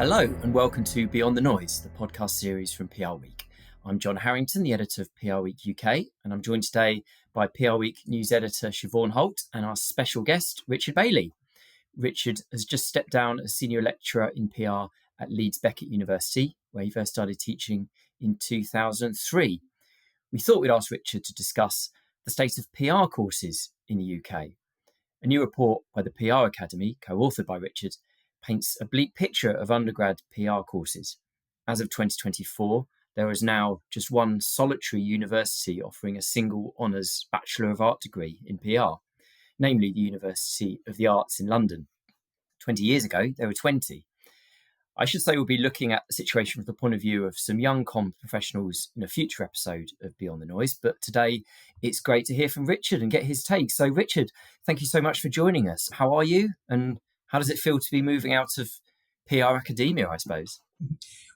Hello and welcome to Beyond the Noise, the podcast series from PRWeek. I'm John Harrington, the editor of PRWeek UK, and I'm joined today by PRWeek news editor Siobhan Holt and our special guest, Richard Bailey. Richard has just stepped down as senior lecturer in PR at Leeds Beckett University, where he first started teaching in 2003. We thought we'd ask Richard to discuss the state of PR courses in the UK. A new report by the PR Academy, co-authored by Richard, paints a bleak picture of undergrad PR courses. As of 2024, there is now just one solitary university offering a single honours Bachelor of Art degree in PR, namely the University of the Arts in London. 20 years ago, there were 20. I should say we'll be looking at the situation from the point of view of some young comms professionals in a future episode of Beyond the Noise, but today it's great to hear from Richard and get his take. So Richard, thank you so much for joining us. How are you? And how does it feel to be moving out of PR academia, I suppose?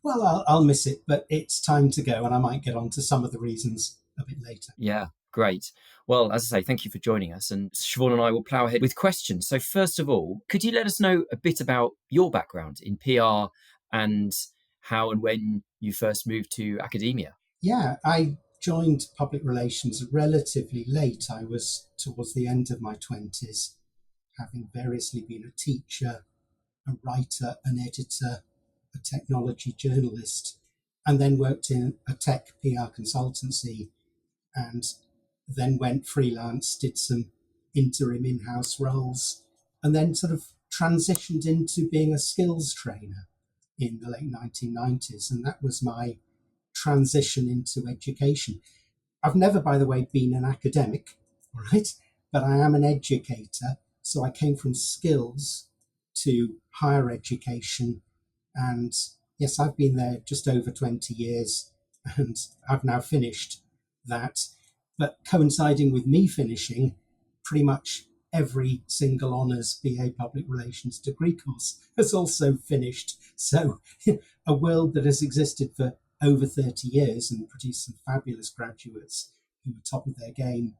Well, I'll miss it, but it's time to go, and I might get on to some of the reasons a bit later. Yeah, great. Well, as I say, thank you for joining us, and Siobhan and I will plough ahead with questions. So first of all, could you let us know a bit about your background in PR and how and when you first moved to academia? Yeah, I joined public relations relatively late. I was towards the end of my 20s, having variously been a teacher, a writer, an editor, a technology journalist, and then worked in a tech PR consultancy, and then went freelance, did some interim in-house roles, and then sort of transitioned into being a skills trainer in the late 1990s. And that was my transition into education. I've never, by the way, been an academic, all right, but I am an educator. So I came from skills to higher education. And yes, I've been there just over 20 years and I've now finished that. But coinciding with me finishing, pretty much every single honours BA Public Relations degree course has also finished. So a world that has existed for over 30 years and produced some fabulous graduates who are top of their game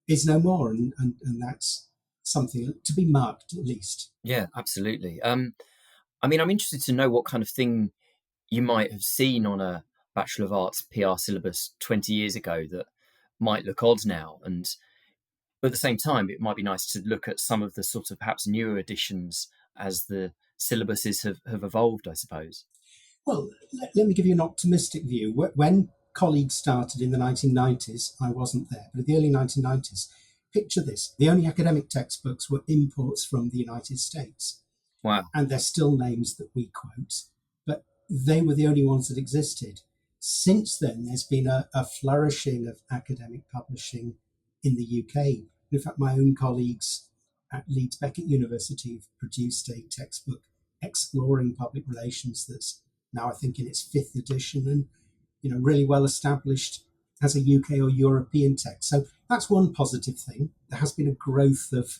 is no more. And that's something to be marked, at least. Yeah, absolutely. I'm interested to know what kind of thing you might have seen on a Bachelor of Arts PR syllabus 20 years ago that might look odd now. And at the same time, it might be nice to look at some of the sort of perhaps newer additions as the syllabuses have evolved, I suppose. Well, let me give you an optimistic view. When colleagues started in the 1990s, I wasn't there, but in the early 1990s, picture this, the only academic textbooks were imports from the United States. Wow. And they're still names that we quote, but they were the only ones that existed. Since then, there's been a flourishing of academic publishing in the UK. In fact, my own colleagues at Leeds Beckett University have produced a textbook exploring public relations that's now, I think, in its 5th edition and, really well established as a UK or European text. So that's one positive thing. There has been a growth of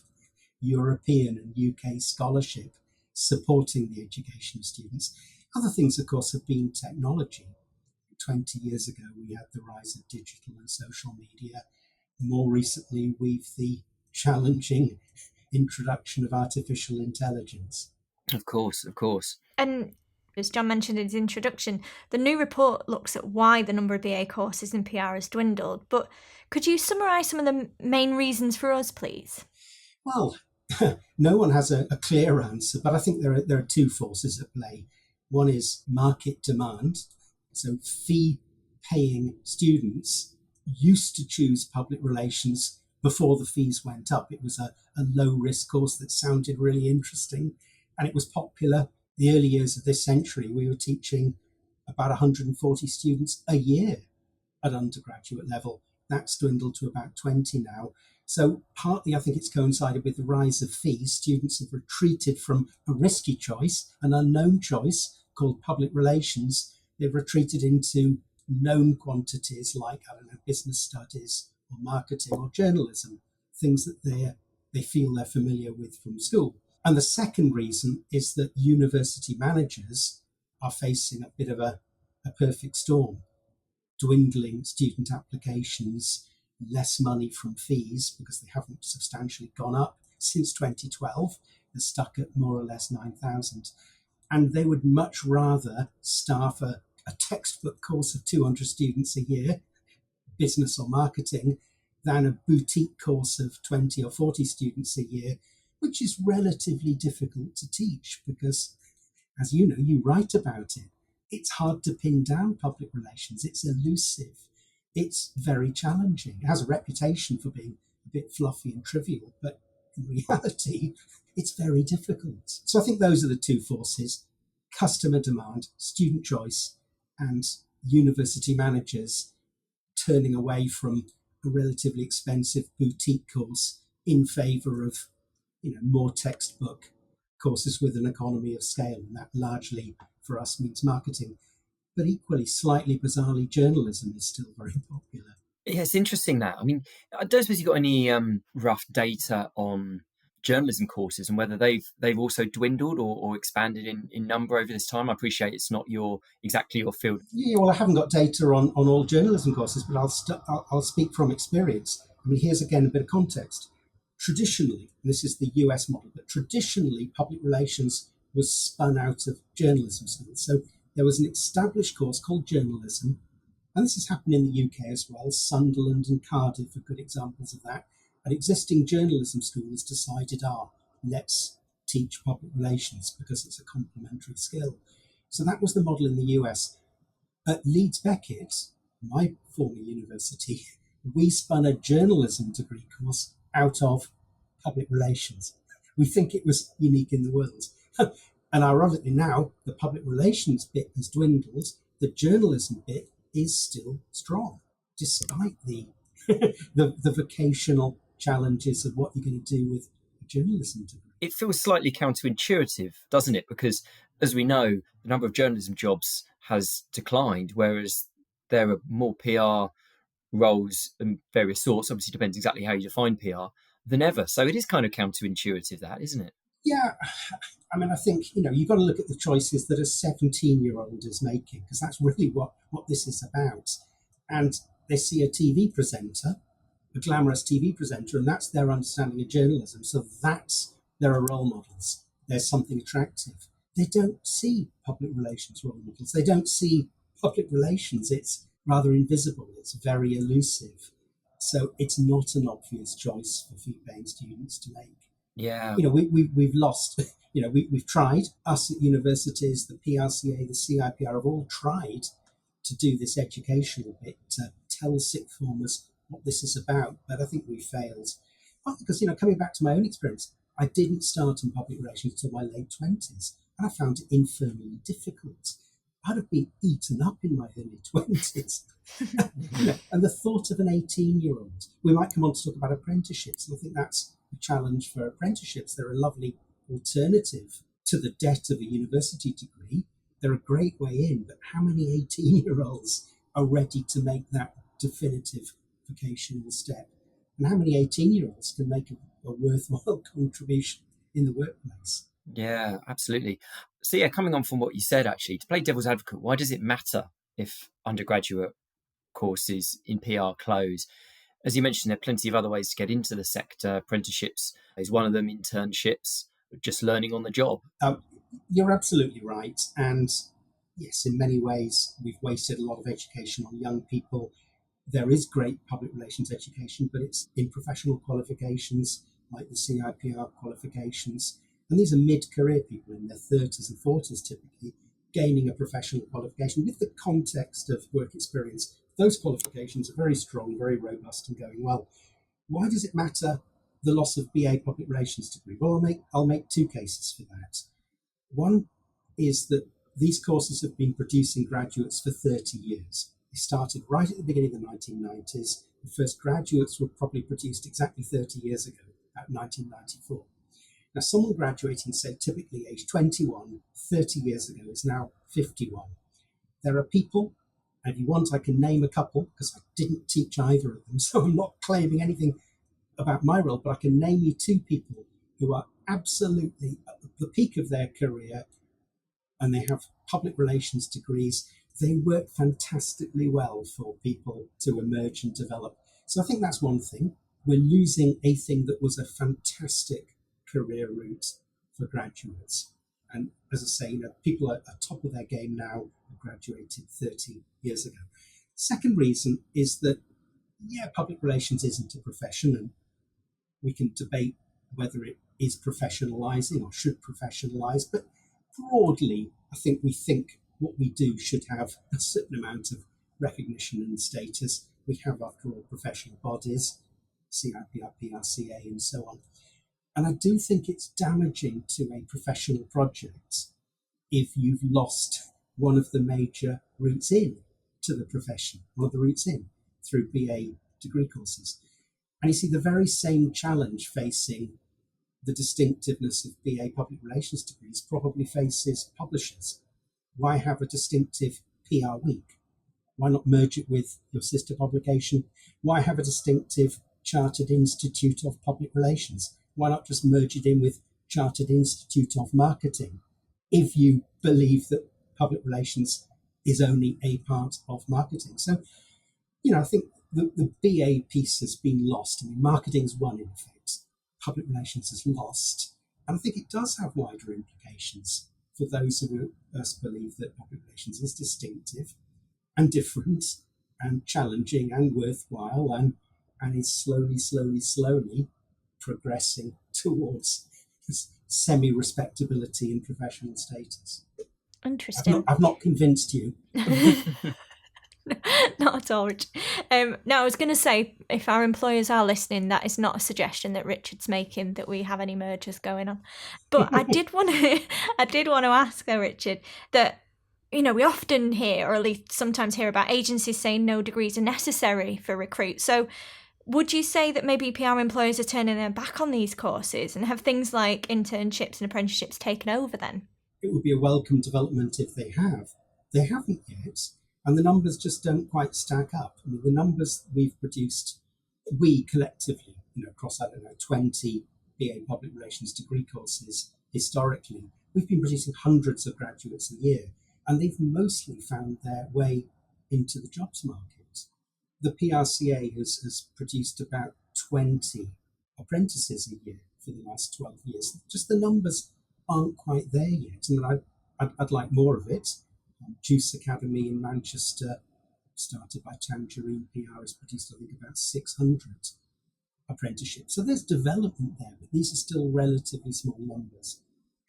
European and UK scholarship supporting the education of students. Other things, of course, have been technology. 20 years ago, we had the rise of digital and social media. More recently, we've the challenging introduction of artificial intelligence. Of course. And as John mentioned in his introduction, the new report looks at why the number of BA courses in PR has dwindled. But could you summarise some of the main reasons for us, please? Well, no one has a clear answer, but I think there are two forces at play. One is market demand. So fee-paying students used to choose public relations before the fees went up. It was a low-risk course that sounded really interesting, and it was popular. The early years of this century, we were teaching about 140 students a year at undergraduate level. That's dwindled to about 20 now. So partly, I think it's coincided with the rise of fees. Students have retreated from a risky choice, an unknown choice called public relations. They've retreated into known quantities like, business studies or marketing or journalism, things that they feel they're familiar with from school. And the second reason is that university managers are facing a bit of a perfect storm. Dwindling student applications, less money from fees because they haven't substantially gone up since 2012. They're stuck at more or less 9,000. And they would much rather staff a textbook course of 200 students a year, business or marketing, than a boutique course of 20 or 40 students a year, which is relatively difficult to teach because, as you know, you write about it. It's hard to pin down public relations. It's elusive. It's very challenging. It has a reputation for being a bit fluffy and trivial, but in reality, it's very difficult. So I think those are the two forces: customer demand, student choice, and university managers turning away from a relatively expensive boutique course in favour of, more textbook courses with an economy of scale. And that largely for us means marketing. But equally, slightly bizarrely, journalism is still very popular. Yeah, it's interesting that. I mean, I don't suppose you've got any rough data on journalism courses and whether they've also dwindled or expanded in number over this time. I appreciate it's not exactly your field. Yeah, well, I haven't got data on all journalism courses, but I'll speak from experience. I mean, here's again a bit of context. Traditionally, and this is the US model, but traditionally public relations was spun out of journalism schools. So there was an established course called journalism, and this has happened in the UK as well. Sunderland and Cardiff are good examples of that. An existing journalism school has decided, let's teach public relations because it's a complementary skill. So that was the model in the US. At Leeds Beckett, my former university, we spun a journalism degree course out of public relations. We think it was unique in the world. And ironically now, the public relations bit has dwindled. The journalism bit is still strong, despite the the vocational challenges of what you're going to do with a journalism degree. It feels slightly counterintuitive, doesn't it? Because, as we know, the number of journalism jobs has declined, whereas there are more PR roles and various sorts, obviously depends exactly how you define PR, than ever. So it is kind of counterintuitive, that, isn't it? Yeah, I mean, I think, you've got to look at the choices that a 17-year-old is making, because that's really what this is about. And they see a TV presenter, a glamorous TV presenter, and that's their understanding of journalism. So there are role models. There's something attractive. They don't see public relations role models. They don't see public relations. It's rather invisible. It's very elusive. So it's not an obvious choice for fee-paying students to make. Yeah. We've lost, we've tried, us at universities, the PRCA, the CIPR have all tried to do this educational bit, to tell sixth formers what this is about, but I think we failed. Partly because, coming back to my own experience, I didn't start in public relations until my late 20s, and I found it infernally difficult. I'd have been eaten up in my early 20s. And the thought of an 18-year-old, we might come on to talk about apprenticeships, and I think that's a challenge for apprenticeships. They're a lovely alternative to the debt of a university degree. They're a great way in, but how many 18-year-olds are ready to make that definitive vocational step? And how many 18-year-olds can make a worthwhile contribution in the workplace? Yeah, absolutely. So yeah, coming on from what you said, actually, to play devil's advocate, why does it matter if undergraduate courses in PR close? As you mentioned, there are plenty of other ways to get into the sector. Apprenticeships is one of them, internships, just learning on the job. You're absolutely right. And yes, in many ways, we've wasted a lot of education on young people. There is great public relations education, but it's in professional qualifications like the CIPR qualifications. And these are mid-career people in their 30s and 40s typically, gaining a professional qualification with the context of work experience. Those qualifications are very strong, very robust and going well. Why does it matter the loss of BA Public Relations degree? Well, I'll make two cases for that. One is that these courses have been producing graduates for 30 years. They started right at the beginning of the 1990s. The first graduates were probably produced exactly 30 years ago, at 1994. Now, someone graduating, say, typically age 21, 30 years ago is now 51. There are people, and if you want, I can name a couple, because I didn't teach either of them, so I'm not claiming anything about my role, but I can name you two people who are absolutely at the peak of their career, and they have public relations degrees. They work fantastically well for people to emerge and develop. So I think that's one thing. We're losing a thing that was a fantastic career route for graduates. And as I say, people are top of their game now who graduated 30 years ago. Second reason is that, public relations isn't a profession, and we can debate whether it is professionalising or should professionalise. But broadly, I think we think what we do should have a certain amount of recognition and status. We have, after all, professional bodies, CIPR, PRCA, and so on. And I do think it's damaging to a professional project if you've lost one of the major routes in to the profession, one of the routes in through BA degree courses. And you see the very same challenge facing the distinctiveness of BA public relations degrees probably faces publishers. Why have a distinctive PRWeek? Why not merge it with your sister publication? Why have a distinctive Chartered Institute of Public Relations? Why not just merge it in with Chartered Institute of Marketing if you believe that public relations is only a part of marketing? So, I think the BA piece has been lost. I mean, marketing's won in effect. Public relations has lost. And I think it does have wider implications for those of us who believe that public relations is distinctive and different and challenging and worthwhile and is slowly progressing towards semi-respectability and professional status. Interesting. I've not convinced you. Not at all, Richard. Now, I was going to say, if our employers are listening, that is not a suggestion that Richard's making that we have any mergers going on. But I did want to ask though, Richard, that we often hear, or at least sometimes hear, about agencies saying no degrees are necessary for recruits. So would you say that maybe PR employers are turning their back on these courses, and have things like internships and apprenticeships taken over then? It would be a welcome development if they have. They haven't yet, and the numbers just don't quite stack up. I mean, the numbers we've produced, we collectively, across, 20 BA public relations degree courses historically, we've been producing hundreds of graduates a year, and they've mostly found their way into the jobs market. The PRCA has produced about 20 apprentices a year for the last 12 years. Just the numbers aren't quite there yet. I mean, I'd like more of it. Juice Academy in Manchester, started by Tangerine PR, has produced, I think, about 600 apprenticeships. So there's development there, but these are still relatively small numbers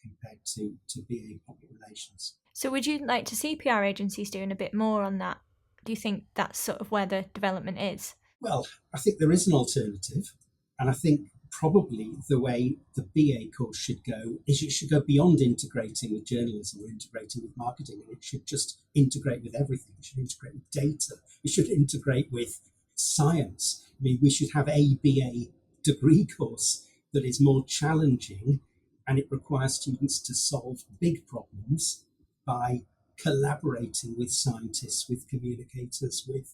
compared to BA public relations. So would you like to see PR agencies doing a bit more on that? Do you think that's sort of where the development is? Well, I think there is an alternative, and I think probably the way the BA course should go is it should go beyond integrating with journalism or integrating with marketing, and it should just integrate with everything. It should integrate with data. It should integrate with science. I mean, we should have a BA degree course that is more challenging, and it requires students to solve big problems by collaborating with scientists, with communicators, with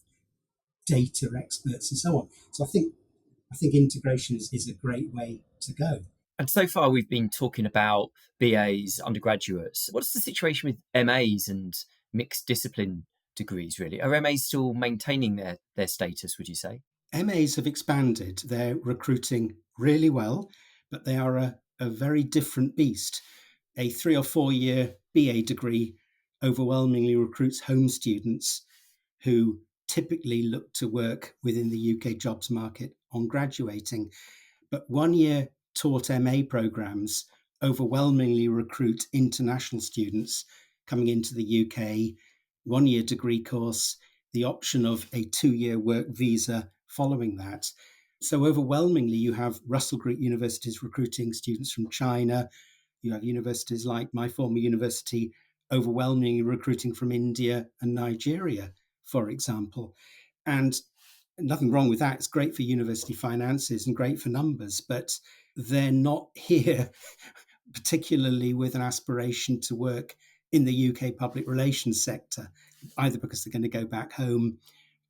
data experts, and so on. So I think integration is a great way to go. And so far we've been talking about BAs, undergraduates. What's the situation with MAs and mixed discipline degrees, really? Are MAs still maintaining their status, would you say? MAs have expanded. They're recruiting really well, but they are a very different beast. A 3 or 4 year BA degree overwhelmingly recruits home students who typically look to work within the UK jobs market on graduating. But 1 year taught MA programs overwhelmingly recruit international students coming into the UK, 1 year degree course, the option of a 2-year work visa following that. So overwhelmingly, you have Russell Group universities recruiting students from China. You have universities like my former university overwhelmingly recruiting from India and Nigeria, for example. And nothing wrong with that. It's great for university finances and great for numbers, but they're not here particularly with an aspiration to work in the UK public relations sector, either because they're going to go back home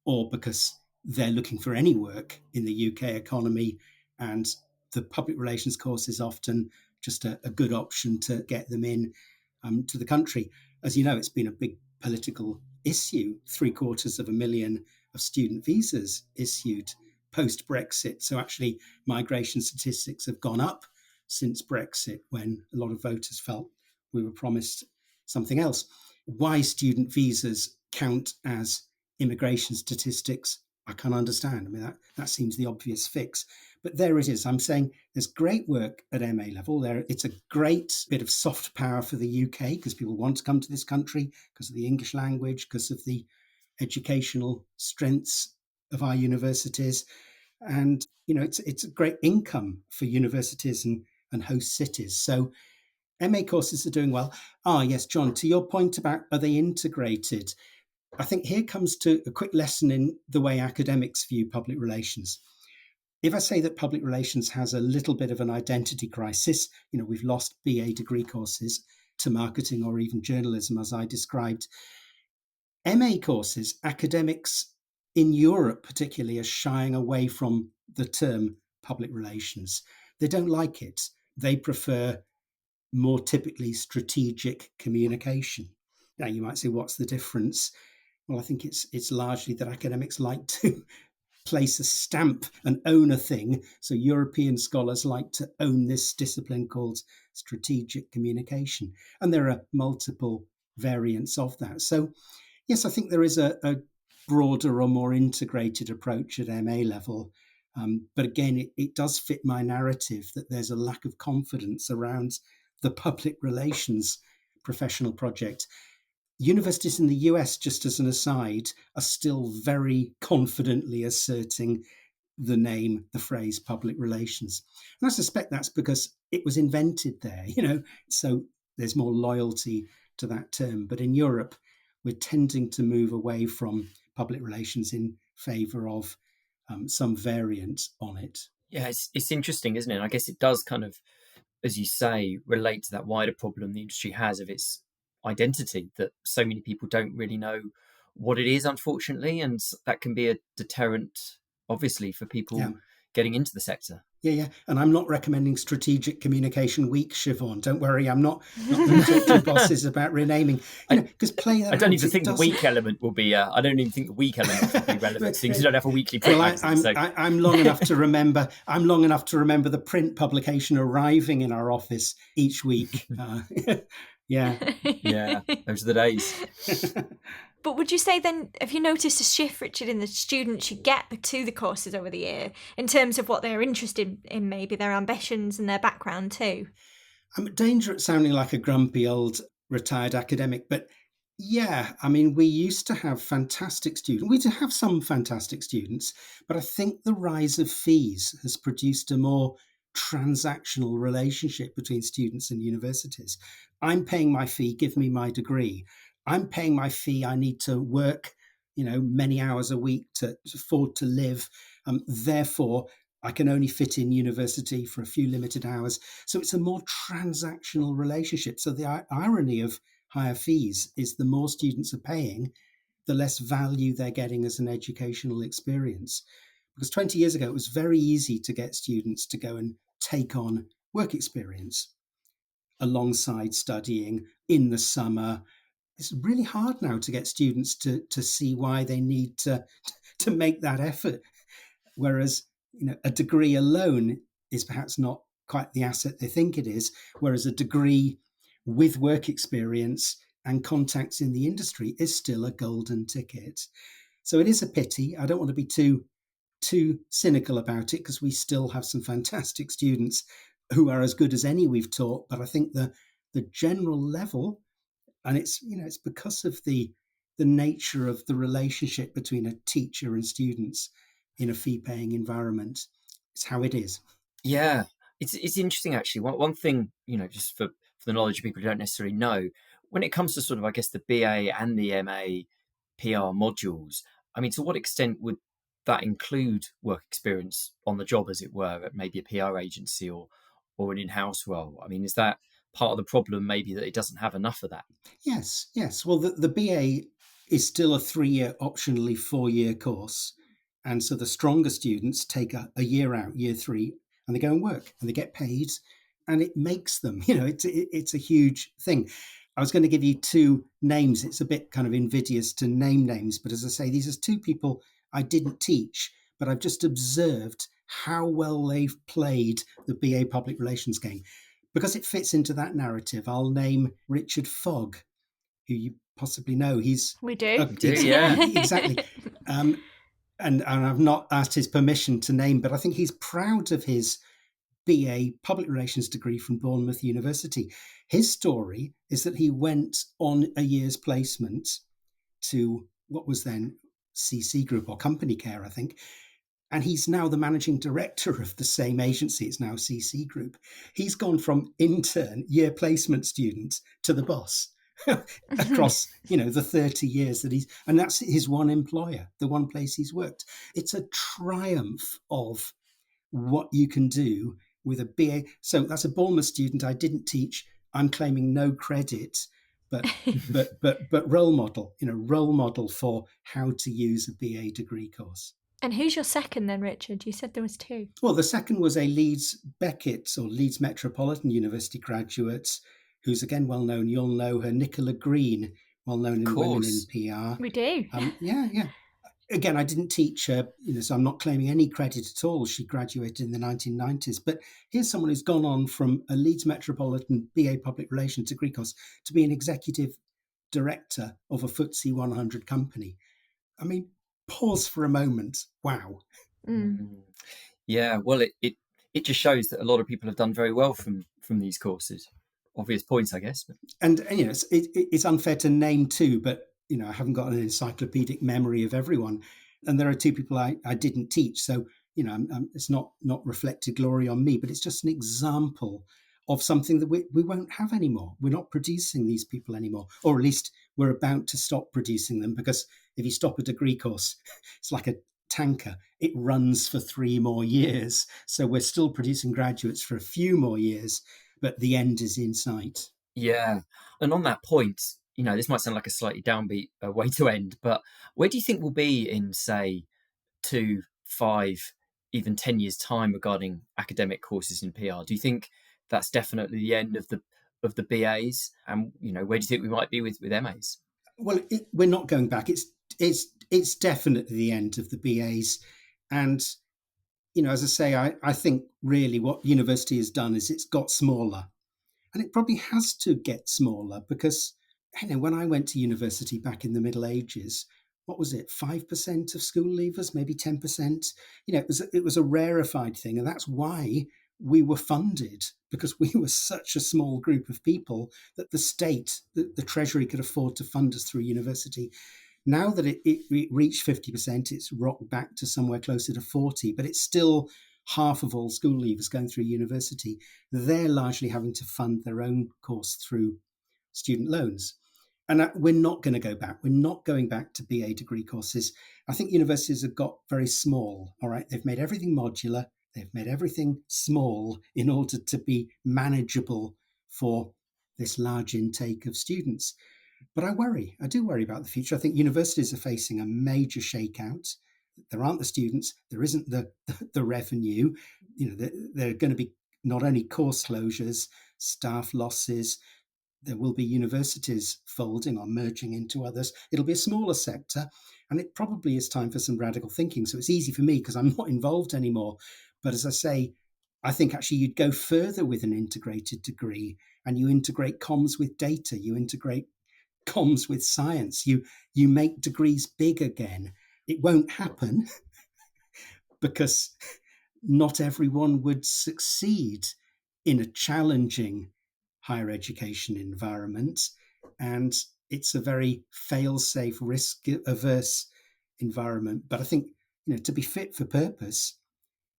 or because they're looking for any work in the UK economy. And the public relations course is often just a good option to get them in to the country. As you know, it's been a big political issue. 750,000 of student visas issued post-Brexit. So actually migration statistics have gone up since Brexit, when a lot of voters felt, we were promised something else. Why student visas count as immigration statistics, I can't understand. I mean, that seems the obvious fix. But there it is. I'm saying there's great work at MA level. It's a great bit of soft power for the UK because people want to come to this country because of the English language, because of the educational strengths of our universities. And, it's a great income for universities and host cities. So MA courses are doing well. Yes, John, to your point about are they integrated? I think here comes to a quick lesson in the way academics view public relations. If I say that public relations has a little bit of an identity crisis, we've lost BA degree courses to marketing or even journalism, as I described. MA courses, academics in Europe particularly are shying away from the term public relations. They don't like it. They prefer more typically strategic communication. Now you might say, what's the difference? Well, I think it's largely that academics like to place a stamp and own a thing. So European scholars like to own this discipline called strategic communication. And there are multiple variants of that. So yes, I think there is a broader or more integrated approach at MA level. But again, it does fit my narrative that there's a lack of confidence around the public relations professional project. Universities in the US, just as an aside, are still very confidently asserting the phrase public relations. And I suspect that's because it was invented there, so there's more loyalty to that term. But in Europe, we're tending to move away from public relations in favour of some variant on it. Yeah, it's interesting, isn't it? I guess it does kind of, as you say, relate to that wider problem the industry has of its identity, that so many people don't really know what it is, unfortunately, and that can be a deterrent, obviously, for people getting into the sector. Yeah. And I'm not recommending Strategic Communication Week, Siobhan. Don't worry, I'm not going to talk to bosses about renaming. Because play that. I don't even think the week element will be. I don't even think the week element will be relevant because you don't have a weekly print magazine. I'm long enough to remember. I'm long enough to remember the print publication arriving in our office each week. Yeah, those are the days. But would you say then, have you noticed a shift, Richard, in the students you get to the courses over the year in terms of what they're interested in, maybe their ambitions and their background too? I'm at danger at sounding like a grumpy old retired academic, but yeah, I mean, we used to have fantastic students. We do have some fantastic students, but I think the rise of fees has produced a more transactional relationship between students and universities. I'm paying my fee, give me my degree. I'm paying my fee, I need to work, many hours a week to afford to live. Therefore, I can only fit in university for a few limited hours. So it's a more transactional relationship. So the irony of higher fees is the more students are paying, the less value they're getting as an educational experience. Because 20 years ago, it was very easy to get students to go and take on work experience alongside studying in the summer. It's really hard now to get students to see why they need to make that effort. Whereas, a degree alone is perhaps not quite the asset they think it is. Whereas a degree with work experience and contacts in the industry is still a golden ticket. So it is a pity. I don't want to be too cynical about it because we still have some fantastic students who are as good as any we've taught. But I think the general level, and it's because of the nature of the relationship between a teacher and students in a fee-paying environment. It's how it is. Yeah, it's interesting actually. One thing, just for the knowledge of people who don't necessarily know, when it comes to sort of, I guess, the BA and the MA PR modules, I mean, to what extent would that include work experience on the job, as it were, at maybe a PR agency or an in-house role? I mean, is that part of the problem, maybe, that it doesn't have enough of that? Yes. Well, the BA is still a 3-year, optionally 4-year course. And so the stronger students take a year out, year 3, and they go and work and they get paid, and it makes them, it's a huge thing. I was going to give you 2 names. It's a bit kind of invidious to name names, but as I say, these are 2 people I didn't teach, but I've just observed how well they've played the BA public relations game. because it fits into that narrative, I'll name Richard Fogg, who you possibly know. We do. Yeah. Exactly. And I've not asked his permission to name, but I think he's proud of his BA Public Relations degree from Bournemouth University. His story is that he went on a year's placement to what was then CC Group or Company Care, I think. And he's now the managing director of the same agency. It's now CC Group. He's gone from intern, year placement student to the boss across, the 30 years that and that's his one employer, the one place he's worked. It's a triumph of what you can do with a BA. So that's a Bournemouth student I didn't teach. I'm claiming no credit, but role model for how to use a BA degree course. And who's your second then, Richard? You said there was two. Well, the second was a Leeds Beckett or Leeds Metropolitan University graduate, who's again well known. You'll know her, Nicola Green, well known in Women in PR. We do. Yeah. Again, I didn't teach her, so I'm not claiming any credit at all. She graduated in the 1990s. But here's someone who's gone on from a Leeds Metropolitan BA Public Relations degree course to be an executive director of a FTSE 100 company. I mean, pause for a moment. Wow. Yeah, well, it just shows that a lot of people have done very well from these courses. Obvious points, I guess. And it's unfair to name two, but I haven't got an encyclopedic memory of everyone. And there are two people I didn't teach. So, it's not reflected glory on me, but it's just an example of something that we won't have anymore. We're not producing these people anymore, or at least we're about to stop producing them, because if you stop a degree course, it's like a tanker. It runs for 3 more years. So we're still producing graduates for a few more years, but the end is in sight. Yeah. And on that point, this might sound like a slightly downbeat way to end, but where do you think we'll be in, say, 2, 5, even 10 years' time regarding academic courses in PR? Do you think that's definitely the end of the BAs? And, where do you think we might be with MAs? Well, we're not going back. It's definitely the end of the BAs. And, as I say, I think really what university has done is it's got smaller. And it probably has to get smaller because, when I went to university back in the Middle Ages, what was it, 5% of school leavers, maybe 10%? It was a rarefied thing. And that's why we were funded, because we were such a small group of people that the state, the Treasury could afford to fund us through university. Now that it reached 50%, it's rocked back to somewhere closer to 40, but it's still half of all school leavers going through university. They're largely having to fund their own course through student loans. And we're not going to go back. We're not going back to BA degree courses. I think universities have got very small, all right? They've made everything modular. They've made everything small in order to be manageable for this large intake of students. But I do worry about the future. I think universities are facing a major shakeout. There aren't the students. There isn't the revenue. There are going to be not only course closures, staff losses. There will be universities folding or merging into others. It'll be a smaller sector, and it probably is time for some radical thinking. So it's easy for me because I'm not involved anymore. But as I say, I think actually you'd go further with an integrated degree, and you integrate comms with data, you integrate comms with science, you make degrees big again. It won't happen because not everyone would succeed in a challenging higher education environment, and it's a very fail-safe, risk-averse environment. But I think, to be fit for purpose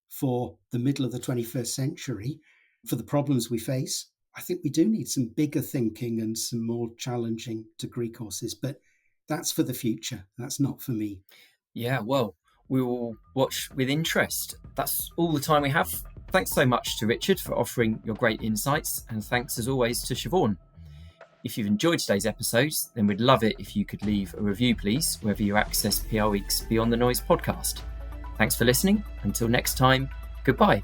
for the middle of the 21st century, for the problems we face, I think we do need some bigger thinking and some more challenging degree courses. But that's for the future. That's not for me. Yeah, well, we will watch with interest. That's all the time we have. Thanks so much to Richard for offering your great insights, and thanks as always to Siobhan. If you've enjoyed today's episodes, then we'd love it if you could leave a review, please, wherever you access PR Week's Beyond the Noise podcast. Thanks for listening. Until next time, goodbye.